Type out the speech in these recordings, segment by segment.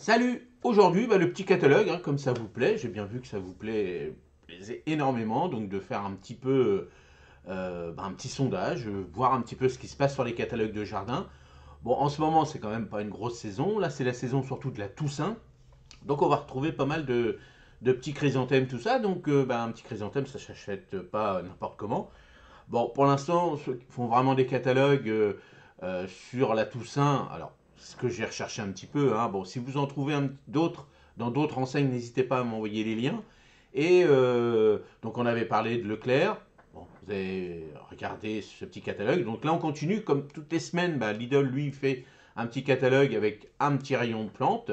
Salut! Aujourd'hui, le petit catalogue, hein, comme ça vous plaît, j'ai bien vu que ça vous plaisait énormément, donc de faire un petit peu, un petit sondage, voir un petit peu ce qui se passe sur les catalogues de jardin. Bon, en ce moment, c'est quand même pas une grosse saison, là c'est la saison surtout de la Toussaint, donc on va retrouver pas mal de petits chrysanthèmes, tout ça, donc un petit chrysanthème, ça s'achète pas n'importe comment. Bon, pour l'instant, ceux qui font vraiment des catalogues sur la Toussaint, alors, ce que j'ai recherché un petit peu, hein, bon, si vous en trouvez d'autres dans d'autres enseignes, n'hésitez pas à m'envoyer les liens. Et donc, on avait parlé de Leclerc. Bon, vous avez regardé ce petit catalogue. Donc là, on continue. Comme toutes les semaines, Lidl, lui, fait un petit catalogue avec un petit rayon de plantes.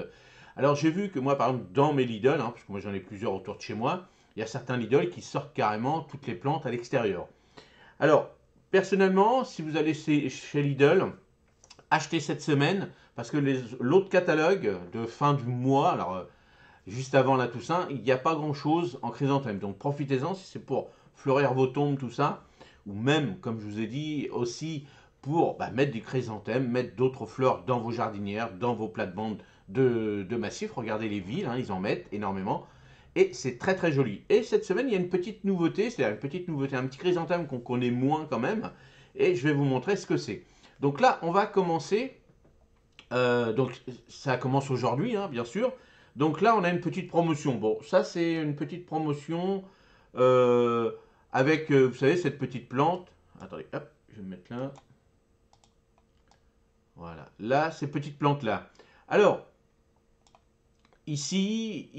Alors, j'ai vu que moi, par exemple, dans mes Lidl, hein, parce que moi, j'en ai plusieurs autour de chez moi, il y a certains Lidl qui sortent carrément toutes les plantes à l'extérieur. Alors, personnellement, si vous allez chez Lidl, achetez cette semaine, parce que l'autre catalogue de fin du mois, alors juste avant la Toussaint, il n'y a pas grand-chose en chrysanthème. Donc profitez-en si c'est pour fleurir vos tombes, tout ça, ou même, comme je vous ai dit, aussi pour mettre des chrysanthèmes, mettre d'autres fleurs dans vos jardinières, dans vos plates-bandes de massifs. Regardez les villes, hein, ils en mettent énormément. Et c'est très très joli. Et cette semaine, il y a une petite nouveauté, c'est-à-dire une petite nouveauté, un petit chrysanthème qu'on connaît moins quand même. Et je vais vous montrer ce que c'est. Donc là, on va commencer. Donc ça commence aujourd'hui, hein, bien sûr. Donc là, on a une petite promotion. Bon, ça c'est une petite promotion euh, avec, vous savez, cette petite plante. Attendez, hop, je vais me mettre là. Voilà. Là, ces petites plantes-là. Alors, ici,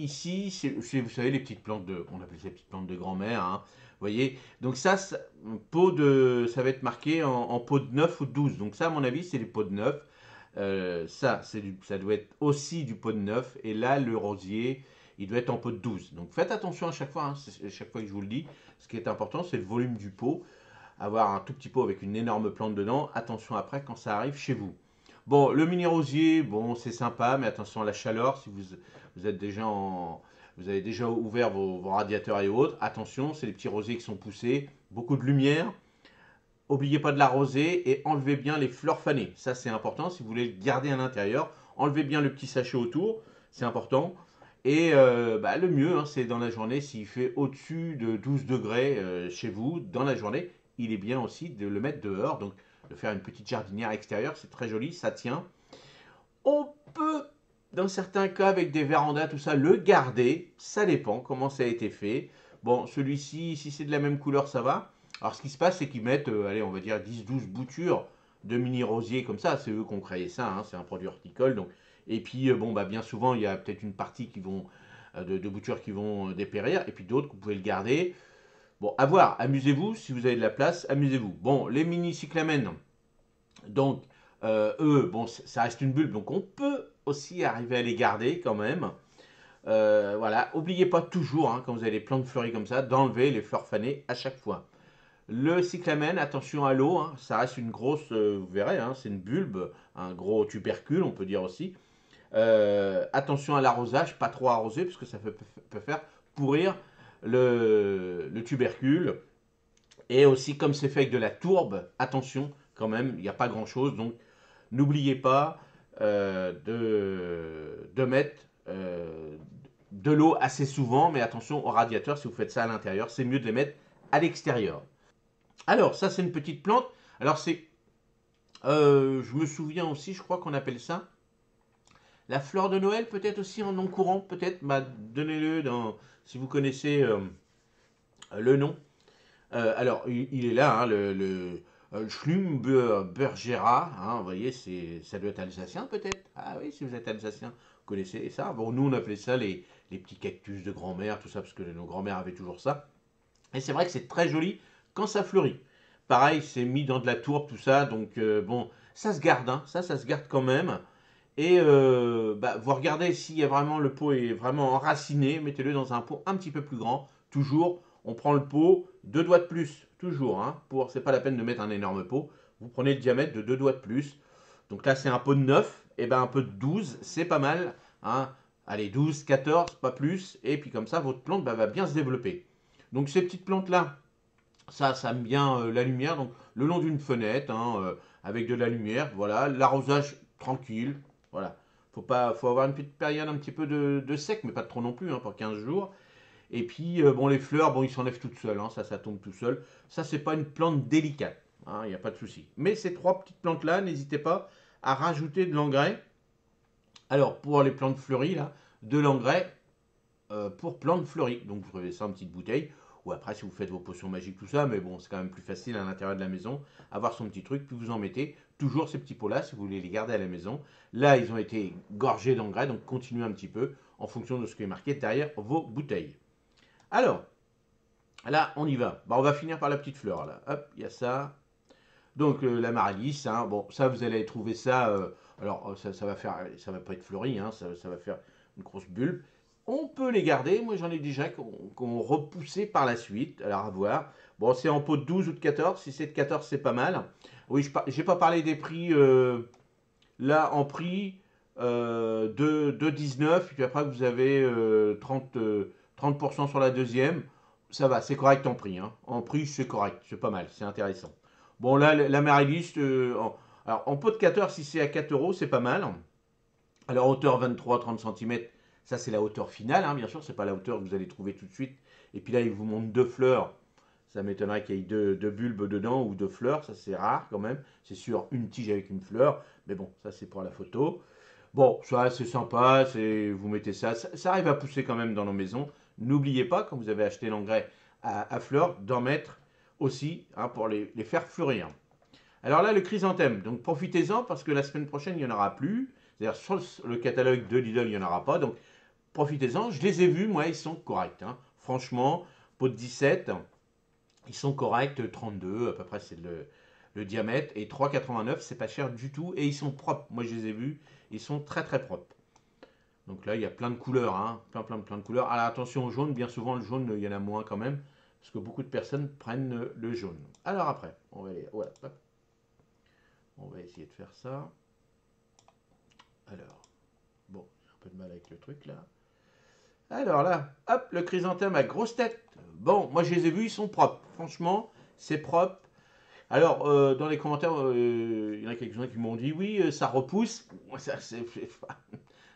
vous savez, les petites plantes on appelle ça les petites plantes de grand-mère, hein, vous voyez. Donc ça va être marqué en pot de 9 ou de 12. Donc ça, à mon avis, c'est les pots de 9. Ça doit être aussi du pot de 9. Et là, le rosier, il doit être en pot de 12. Donc faites attention à chaque fois, hein, chaque fois que je vous le dis. Ce qui est important, c'est le volume du pot. Avoir un tout petit pot avec une énorme plante dedans. Attention après quand ça arrive chez vous. Bon, le mini rosier, bon, c'est sympa, mais attention à la chaleur. Si vous êtes déjà vous avez déjà ouvert vos radiateurs et autres, attention, c'est les petits rosiers qui sont poussés, beaucoup de lumière. N'oubliez pas de l'arroser et enlevez bien les fleurs fanées. Ça, c'est important. Si vous voulez le garder à l'intérieur, enlevez bien le petit sachet autour, c'est important. Et le mieux, hein, c'est dans la journée, s'il fait au-dessus de 12 degrés chez vous, dans la journée, il est bien aussi de le mettre dehors. Donc, de faire une petite jardinière extérieure, c'est très joli, ça tient. On peut, dans certains cas, avec des vérandas, tout ça, le garder. Ça dépend comment ça a été fait. Bon, celui-ci, si c'est de la même couleur, ça va. Alors, ce qui se passe, c'est qu'ils mettent, allez, on va dire 10-12 boutures de mini rosiers comme ça. C'est eux qui ont créé ça, hein, c'est un produit horticole. Donc. Et puis, bien souvent, il y a peut-être une partie de boutures qui vont dépérir, et puis d'autres que vous pouvez le garder. Bon, à voir, amusez-vous, si vous avez de la place, amusez-vous. Bon, les mini cyclamènes, donc, eux, bon, ça reste une bulbe, donc on peut aussi arriver à les garder quand même. Voilà, n'oubliez pas toujours, hein, quand vous avez des plantes fleuries comme ça, d'enlever les fleurs fanées à chaque fois. Le cyclamen, attention à l'eau, hein, ça reste une grosse, vous verrez, hein, c'est une bulbe, un gros tubercule, on peut dire aussi. Attention à l'arrosage, pas trop arroser, parce que ça peut faire pourrir le tubercule. Et aussi, comme c'est fait avec de la tourbe, attention quand même, il n'y a pas grand-chose, donc n'oubliez pas de mettre de l'eau assez souvent, mais attention au radiateur, si vous faites ça à l'intérieur, c'est mieux de les mettre à l'extérieur. Alors, ça c'est une petite plante. Alors je me souviens aussi, je crois qu'on appelle ça la fleur de Noël, peut-être aussi en nom courant, peut-être. Donnez-le si vous connaissez le nom. Alors, il est là, hein, le Schlumbergera, hein, vous voyez, ça doit être alsacien peut-être. Ah oui, si vous êtes alsacien, vous connaissez ça. Bon, nous on appelait ça les petits cactus de grand-mère, tout ça, parce que nos grand-mères avaient toujours ça. Et c'est vrai que c'est très joli quand ça fleurit. Pareil, c'est mis dans de la tourbe, tout ça, donc bon, ça se garde, hein, ça se garde quand même. Et vous regardez s'il y a vraiment le pot est vraiment enraciné, mettez-le dans un pot un petit peu plus grand. Toujours, on prend le pot, deux doigts de plus, toujours. Hein, c'est pas la peine de mettre un énorme pot. Vous prenez le diamètre de deux doigts de plus. Donc là, c'est un pot de 9, et un peu de 12, c'est pas mal. Hein. Allez, 12, 14, pas plus. Et puis comme ça, votre plante va bien se développer. Donc ces petites plantes-là, ça aime bien la lumière. Donc le long d'une fenêtre, hein, avec de la lumière, voilà. L'arrosage tranquille, voilà. Faut avoir une petite période un petit peu de sec, mais pas trop non plus, hein, pour 15 jours. Et puis, bon, les fleurs, bon, ils s'enlèvent toutes seules, hein, ça tombe tout seul. Ça, c'est pas une plante délicate, hein, il n'y a pas de souci. Mais ces trois petites plantes-là, n'hésitez pas à rajouter de l'engrais. Alors, pour les plantes fleuries, là, de l'engrais pour plantes fleuries. Donc, vous trouvez ça en petite bouteille. Ou après, si vous faites vos potions magiques, tout ça, mais bon, c'est quand même plus facile à l'intérieur de la maison, avoir son petit truc, puis vous en mettez toujours ces petits pots-là si vous voulez les garder à la maison. Là, ils ont été gorgés d'engrais, donc continuez un petit peu en fonction de ce qui est marqué derrière vos bouteilles. Alors, là, on y va. Bah, on va finir par la petite fleur, là. Hop, il y a ça. Donc, la maralys, hein, bon, ça, vous allez trouver ça. Alors, ça va pas être fleuri, hein, ça va faire une grosse bulbe. On peut les garder. Moi, j'en ai déjà qu'on repoussé par la suite. Alors, à voir. Bon, c'est en pot de 12 ou de 14. Si c'est de 14, c'est pas mal. Oui, je n'ai pas parlé des prix. Là, en prix de 19. Puis après, vous avez 30% sur la deuxième. Ça va, c'est correct en prix, hein. En prix, c'est correct. C'est pas mal. C'est intéressant. Bon, là, la Marylist, alors en pot de 14, si c'est à 4 euros, c'est pas mal. Alors, hauteur 23-30 cm, ça c'est la hauteur finale, hein, bien sûr, c'est pas la hauteur que vous allez trouver tout de suite. Et puis là, il vous montre deux fleurs. Ça m'étonnerait qu'il y ait deux bulbes dedans ou deux fleurs, ça c'est rare quand même. C'est sûr, une tige avec une fleur, mais bon, ça c'est pour la photo. Bon, ça c'est sympa, vous mettez ça arrive à pousser quand même dans nos maisons. N'oubliez pas, quand vous avez acheté l'engrais à fleurs, d'en mettre aussi, hein, pour les faire fleurir. Alors là, le chrysanthème, donc profitez-en parce que la semaine prochaine, il n'y en aura plus. C'est-à-dire sur le catalogue de Lidl, il n'y en aura pas. Donc profitez-en. Je les ai vus, moi, ils sont corrects, hein. Franchement, pot de 17, ils sont corrects. 32, à peu près, c'est le diamètre. Et 3,89, c'est pas cher du tout. Et ils sont propres. Moi, je les ai vus. Ils sont très, très propres. Donc là, il y a plein de couleurs, hein. Plein de couleurs. Alors attention au jaune. Bien souvent, le jaune, il y en a moins quand même. Parce que beaucoup de personnes prennent le jaune. Alors après, on va aller. Ouais, hop. On va essayer de faire ça. Alors, bon, j'ai un peu de mal avec le truc là. Alors là, hop, le chrysanthème à grosse tête. Bon, moi je les ai vus, ils sont propres. Franchement, c'est propre. Alors, dans les commentaires, il y en a quelques-uns qui m'ont dit oui, ça repousse. Ça,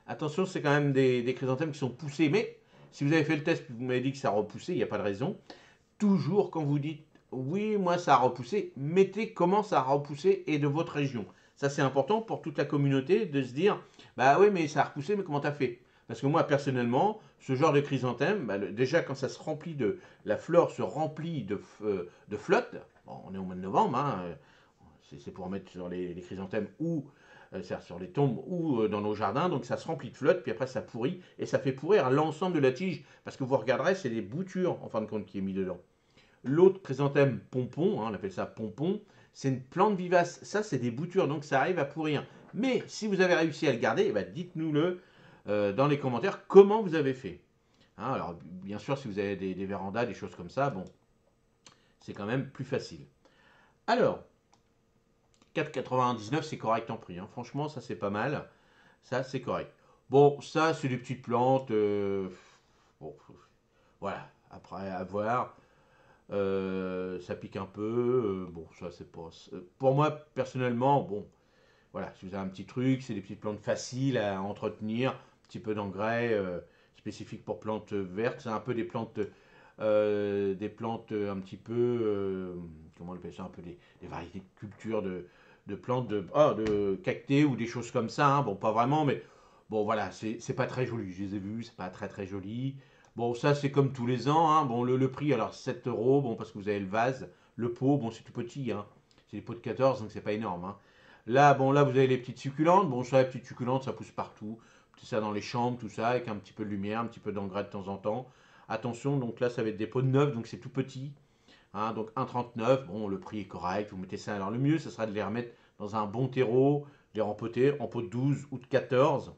attention, c'est quand même des chrysanthèmes qui sont poussés. Mais si vous avez fait le test et vous m'avez dit que ça repoussait, il n'y a pas de raison. Toujours quand vous dites oui, moi ça a repoussé, mettez comment ça a repoussé et de votre région. Ça c'est important pour toute la communauté de se dire bah oui, mais ça a repoussé, mais comment t'as fait? Parce que moi personnellement, ce genre de chrysanthème, bah, déjà quand ça se remplit la fleur se remplit de flotte. Bon, on est au mois de novembre, hein, c'est pour mettre sur les chrysanthèmes ou sur les tombes ou dans nos jardins, donc ça se remplit de flotte, puis après ça pourrit et ça fait pourrir l'ensemble de la tige, parce que vous regarderez, c'est des boutures en fin de compte qui est mis dedans. L'autre chrysanthème pompon, hein, on appelle ça pompon, c'est une plante vivace. Ça, c'est des boutures, donc ça arrive à pourrir. Mais si vous avez réussi à le garder, eh ben, dites-nous-le dans les commentaires comment vous avez fait. Hein, alors, bien sûr, si vous avez des vérandas, des choses comme ça, bon, c'est quand même plus facile. Alors, 4,99, c'est correct en prix, hein. Franchement, ça, c'est pas mal. Ça, c'est correct. Bon, ça, c'est des petites plantes. Bon, voilà. Après, à voir. Ça pique un peu. Bon, ça c'est pas. Pour moi, personnellement, bon, voilà, si vous avez un petit truc, c'est des petites plantes faciles à entretenir, un petit peu d'engrais spécifique pour plantes vertes. C'est un peu des plantes un petit peu, comment on appelle ça, un peu des variétés de culture de plantes de cactés ou des choses comme ça, hein. Bon, pas vraiment, mais bon, voilà, c'est pas très joli. Je les ai vus, c'est pas très très joli. Bon, ça c'est comme tous les ans, hein. Bon, le prix, alors 7 euros, bon, parce que vous avez le vase, le pot, bon, c'est tout petit, hein. C'est des pots de 14, donc c'est pas énorme, hein. Là, bon, là vous avez les petites succulentes. Bon, ça, les petites succulentes, ça pousse partout. C'est ça dans les chambres, tout ça, avec un petit peu de lumière, un petit peu d'engrais de temps en temps. Attention, donc là, ça va être des pots de 9, donc c'est tout petit, hein. Donc 1,39, bon, le prix est correct. Vous mettez ça. Alors le mieux, ce sera de les remettre dans un bon terreau, les rempoter en pot de 12 ou de 14.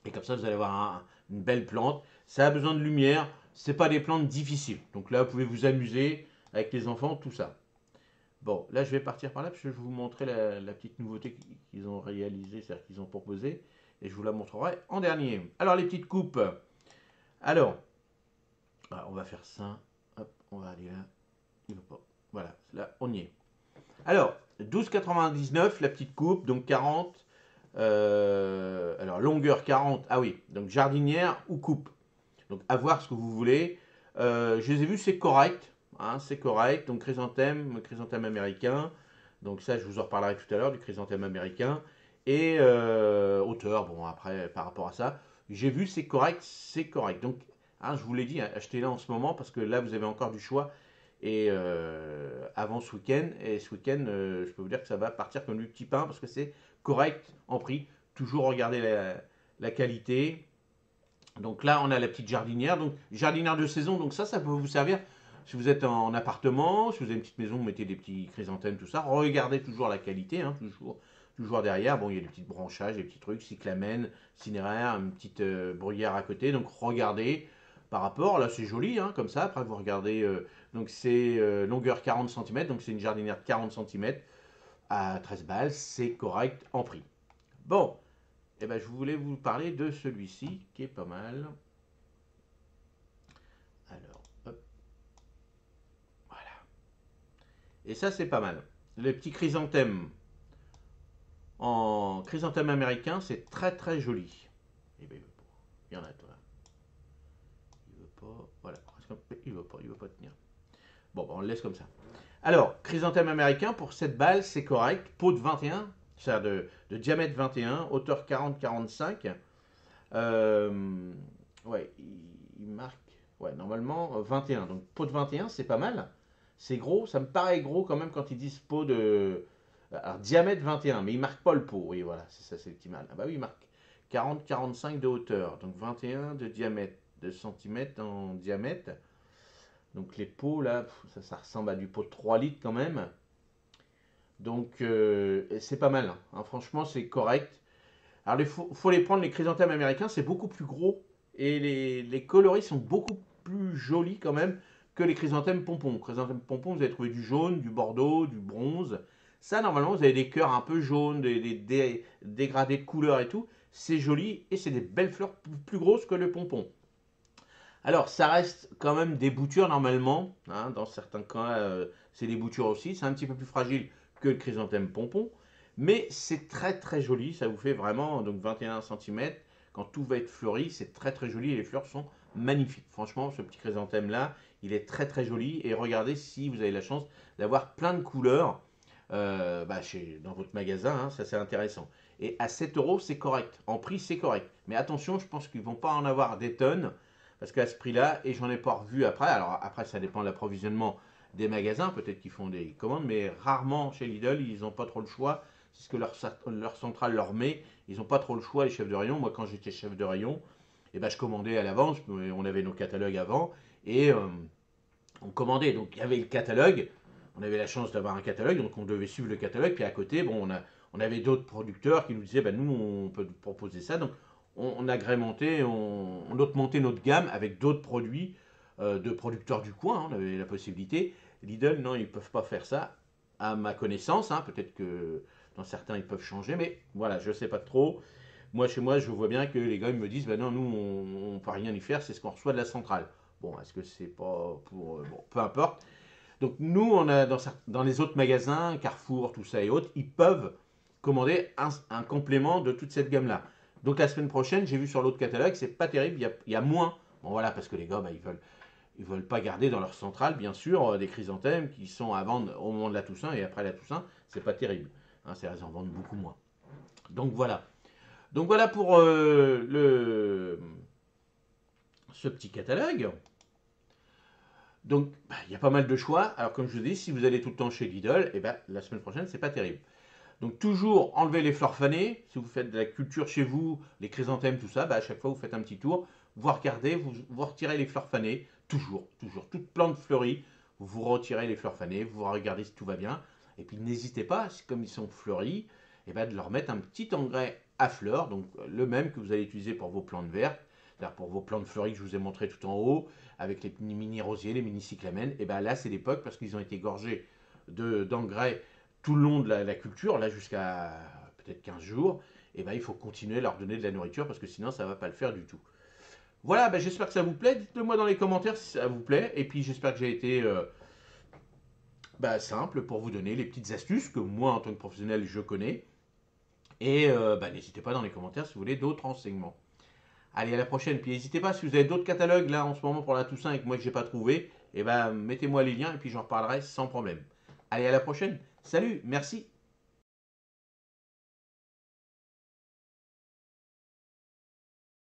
Et comme ça, vous allez avoir une belle plante. Ça a besoin de lumière. C'est pas des plantes difficiles. Donc là, vous pouvez vous amuser avec les enfants, tout ça. Bon, là, je vais partir par là parce que je vais vous montrer la petite nouveauté qu'ils ont réalisée, c'est-à-dire qu'ils ont proposé. Et je vous la montrerai en dernier. Alors, les petites coupes. Alors, on va faire ça. Hop, on va aller là. Il veut pas. Voilà, là, on y est. Alors, 12,99 la petite coupe, donc 40. Alors, longueur 40. Ah oui, donc jardinière ou coupe. Donc, à voir ce que vous voulez. Je les ai vus, c'est correct. Hein, c'est correct. Donc, chrysanthème américain. Donc, ça, je vous en reparlerai tout à l'heure du chrysanthème américain. Et hauteur, bon, après, par rapport à ça, j'ai vu, c'est correct, c'est correct. Donc, hein, je vous l'ai dit, hein, achetez-la en ce moment parce que là, vous avez encore du choix. Et avant ce week-end, et ce week-end, je peux vous dire que ça va partir comme du petit pain parce que c'est correct en prix. Toujours regarder la qualité. Donc là, on a la petite jardinière. Donc, jardinière de saison, donc ça peut vous servir. Si vous êtes en appartement, si vous avez une petite maison, vous mettez des petits chrysanthèmes, tout ça. Regardez toujours la qualité, hein, toujours derrière. Bon, il y a des petits branchages, des petits trucs, cyclamen, cinéraire, une petite bruyère à côté. Donc, regardez par rapport. Là, c'est joli, hein, comme ça. Après, vous regardez. Donc, c'est longueur 40 cm. Donc, c'est une jardinière de 40 cm à 13 balles. C'est correct en prix. Bon, eh ben, je voulais vous parler de celui-ci qui est pas mal. Alors, hop, voilà. Et ça, c'est pas mal. Les petits chrysanthèmes en chrysanthème américain, c'est très très joli. Eh ben, il y en a toi. Il veut pas. Voilà. Il veut pas tenir. Bon, ben, on le laisse comme ça. Alors, chrysanthème américain pour 7 balles, c'est correct. Pot de 21, c'est-à-dire de diamètre 21, hauteur 40-45. Euh, ouais, il marque. Ouais, normalement 21. Donc pot de 21, c'est pas mal. C'est gros. Ça me paraît gros quand même quand ils disent pot de. Alors diamètre 21, mais il marque pas le pot. Oui, voilà, c'est ça, c'est le petit mal. Ah bah oui, il marque 40-45 de hauteur. Donc 21 de diamètre, de centimètres en diamètre. Donc les pots là, ça ressemble à du pot de 3 litres quand même. Donc c'est pas mal, hein. Franchement, c'est correct. Alors, il faut les prendre, les chrysanthèmes américains, c'est beaucoup plus gros et les coloris sont beaucoup plus jolis quand même que les chrysanthèmes pompons. Chrysanthèmes pompons, vous allez trouver du jaune, du bordeaux, du bronze. Ça, normalement, vous avez des cœurs un peu jaunes, des dégradés de couleurs et tout. C'est joli et c'est des belles fleurs plus grosses que le pompon. Alors, ça reste quand même des boutures normalement, hein, dans certains cas, c'est des boutures aussi. C'est un petit peu plus fragile que le chrysanthème pompon, mais c'est très très joli. Ça vous fait vraiment donc 21 cm. Quand tout va être fleuri, c'est très très joli et les fleurs sont magnifiques. Franchement, ce petit chrysanthème là, il est très très joli. Et regardez si vous avez la chance d'avoir plein de couleurs dans votre magasin, hein, ça c'est intéressant. Et à 7 euros, c'est correct. En prix, c'est correct. Mais attention, je pense qu'ils ne vont pas en avoir des tonnes. Parce qu'à ce prix-là, et j'en ai pas revu après, alors après ça dépend de l'approvisionnement des magasins, peut-être qu'ils font des commandes, mais rarement chez Lidl, ils n'ont pas trop le choix, c'est ce que leur centrale leur met, ils n'ont pas trop le choix les chefs de rayon. Moi quand j'étais chef de rayon, eh ben, je commandais à l'avance, on avait nos catalogues avant, et on commandait, donc il y avait le catalogue, on avait la chance d'avoir un catalogue, donc on devait suivre le catalogue, puis à côté, bon, on avait d'autres producteurs qui nous disaient, ben, nous on peut proposer ça, donc on agrémentait, on augmentait notre gamme avec d'autres produits de producteurs du coin, hein, on avait la possibilité. Lidl, non, ils ne peuvent pas faire ça, à ma connaissance, hein, peut-être que dans certains ils peuvent changer, mais voilà, je ne sais pas trop. Moi, chez moi, je vois bien que les gars ils me disent, ben non, nous, on ne peut rien y faire, c'est ce qu'on reçoit de la centrale. Bon, est-ce que c'est pas pour... bon, peu importe. Donc nous, on a dans les autres magasins, Carrefour, tout ça et autres, ils peuvent commander un complément de toute cette gamme-là. Donc la semaine prochaine, j'ai vu sur l'autre catalogue, c'est pas terrible, il y a moins. Bon voilà, parce que les gars, bah, ils veulent pas garder dans leur centrale, bien sûr, des chrysanthèmes qui sont à vendre au moment de la Toussaint et après la Toussaint, c'est pas terrible. Hein, ils en vendent beaucoup moins. Donc voilà. Donc voilà pour ce petit catalogue. Donc, il y a pas mal de choix. Alors, comme je vous dis, si vous allez tout le temps chez Lidl, eh ben, la semaine prochaine, c'est pas terrible. Donc, toujours enlever les fleurs fanées. Si vous faites de la culture chez vous, les chrysanthèmes, tout ça, à chaque fois, vous faites un petit tour. Vous regardez, vous retirez les fleurs fanées. Toujours. Toute plante fleurie, vous retirez les fleurs fanées. Vous regardez si tout va bien. Et puis, n'hésitez pas, comme ils sont fleuris, de leur mettre un petit engrais à fleurs. Donc, le même que vous allez utiliser pour vos plantes vertes. C'est-à-dire pour vos plantes fleuries que je vous ai montré tout en haut, avec les mini rosiers, les mini cyclamènes, et bien là c'est l'époque parce qu'ils ont été gorgés d'engrais tout le long de la culture, là jusqu'à peut-être 15 jours, et ben il faut continuer à leur donner de la nourriture parce que sinon ça ne va pas le faire du tout. Voilà, j'espère que ça vous plaît, dites-le moi dans les commentaires si ça vous plaît, et puis j'espère que j'ai été simple pour vous donner les petites astuces que moi en tant que professionnel je connais. Et bah, n'hésitez pas dans les commentaires si vous voulez d'autres renseignements. Allez, à la prochaine. Puis n'hésitez pas, si vous avez d'autres catalogues là en ce moment pour la Toussaint et que moi que j'ai pas trouvé, et ben mettez-moi les liens et puis j'en reparlerai sans problème. Allez, à la prochaine. Salut, merci.